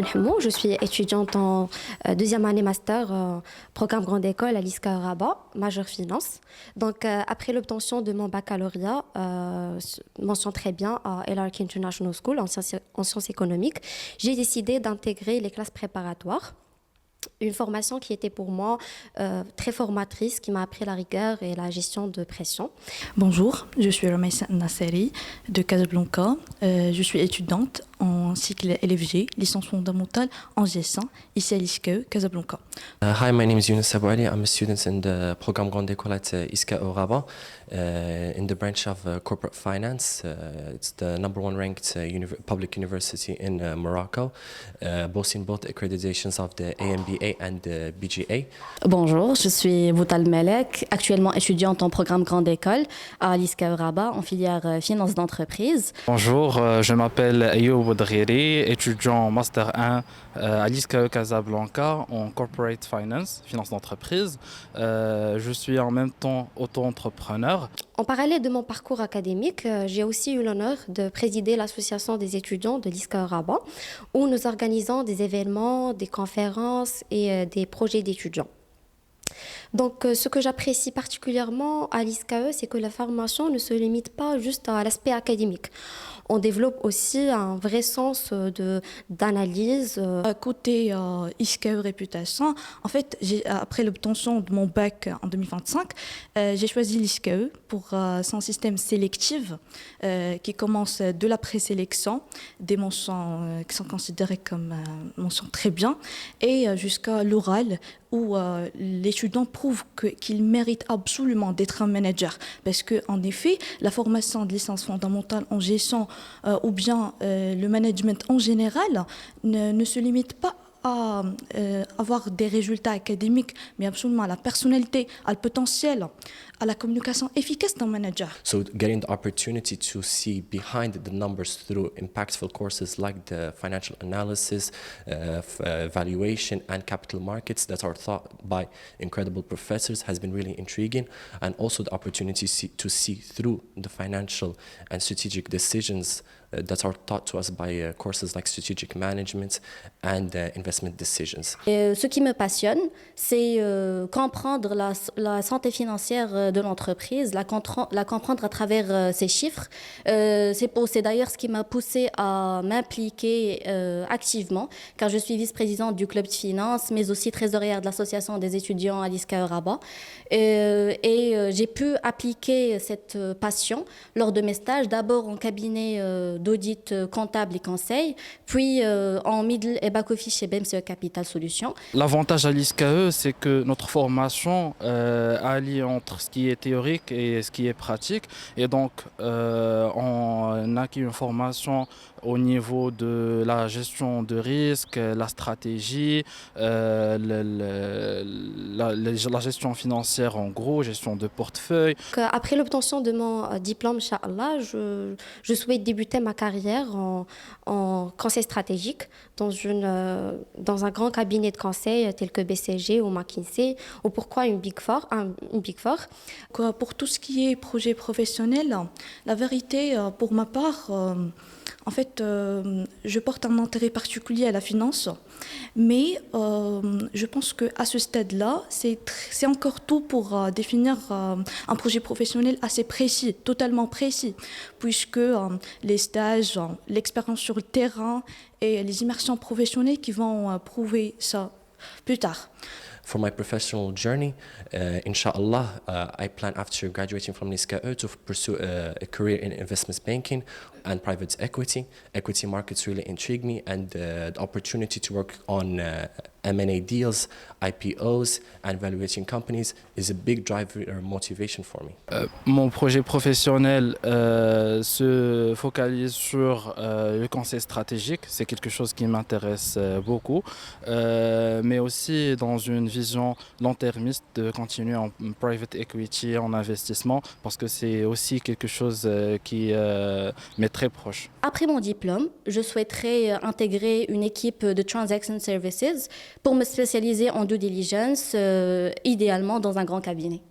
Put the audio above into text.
Benhamou, je suis étudiante en deuxième année master, programme grande école à l'ISCA Rabat, majeure finance. Donc, après l'obtention de mon baccalauréat, mention très bien à LRK International School en sciences économiques, j'ai décidé d'intégrer les classes préparatoires. Une formation qui était pour moi très formatrice, qui m'a appris la rigueur et la gestion de pression. Bonjour, je suis Ramaïsa Nasseri de Casablanca. Je suis étudiante en cycle LFG, licence fondamentale en GS1, ici à l'ISCAE, Casablanca. Hi, my name is Younes Sabouali. I'm a student in the Programme Grande École at ISCAE Rabat in the branch of corporate finance. It's the #1 ranked public university in Morocco, boasting both accreditations of the AMBA and the BGA. Bonjour, je suis Boutal Melek, actuellement étudiante en programme Grande École à l'ISCAE Rabat en filière finance d'entreprise. Bonjour, je m'appelle Ayoub Boudriri, étudiant en Master 1 à l'ISCAE Casablanca en Corporate Finance, finance d'entreprise. Je suis en même temps auto-entrepreneur. En parallèle de mon parcours académique, j'ai aussi eu l'honneur de présider l'association des étudiants de l'ISCAE Rabat, où nous organisons des événements, des conférences et des projets d'étudiants. Donc, ce que j'apprécie particulièrement à l'ISCAE, c'est que la formation ne se limite pas juste à l'aspect académique. On développe aussi un vrai sens d'analyse. Côté ISCAE Réputation, en fait, après l'obtention de mon bac en 2025, j'ai choisi l'ISCAE pour son système sélectif qui commence de la présélection, des mentions qui sont considérées comme mentions très bien, et jusqu'à l'oral, où l'étudiant prouve qu'il mérite absolument d'être un manager. Parce qu'en effet, la formation de licence fondamentale en gestion ou bien le management en général ne se limite pas à avoir des résultats académiques, mais absolument à la personnalité, à le potentiel, à la communication efficace d'un manager. So getting the opportunity to see behind the numbers through impactful courses like the financial analysis, valuation and capital markets that are taught by incredible professors has been really intriguing, and also the opportunity to see through the financial and strategic decisions that are taught to us by courses like strategic management and investment decisions. Et ce qui me passionne, c'est comprendre la santé financière de l'entreprise, la comprendre à travers ces chiffres. C'est d'ailleurs ce qui m'a poussée à m'impliquer activement, car je suis vice-présidente du club de finance, mais aussi trésorière de l'association des étudiants à l'ISCAE Rabat. Et j'ai pu appliquer cette passion lors de mes stages, d'abord en cabinet d'audit comptable et conseil, puis en middle et back-office chez BMCE Capital Solutions. L'avantage à l'ISCAE, c'est que notre formation allie entre ce qui est théorique et ce qui est pratique. Et donc, on acquis une formation au niveau de la gestion de risque, la stratégie, la gestion financière en gros, gestion de portefeuille. Après l'obtention de mon diplôme, Inch'Allah, je souhaite débuter ma carrière en conseil stratégique dans un grand cabinet de conseil tel que BCG ou McKinsey, ou pourquoi une Big Four. Pour tout ce qui est projet professionnel, la vérité, pour ma part, en fait, je porte un intérêt particulier à la finance, mais je pense qu'à ce stade-là, c'est encore tôt pour définir un projet professionnel assez précis, totalement précis, puisque les stages, l'expérience sur le terrain et les immersions professionnelles qui vont prouver ça plus tard. For my professional journey, inshallah, I plan after graduating from ISCAE to pursue a career in investment banking and private equity. Equity markets really intrigue me, and the opportunity to work on M&A deals, IPOs, and valuating companies is a big driver or motivation for me. Mon projet professionnel se focalise sur le conseil stratégique. C'est quelque chose qui m'intéresse beaucoup, mais aussi dans une vision long-termiste de continuer en private equity, en investissement, parce que c'est aussi quelque chose qui m'est très proche. Après mon diplôme, je souhaiterais intégrer une équipe de Transaction Services pour me spécialiser en due diligence, idéalement dans un grand cabinet.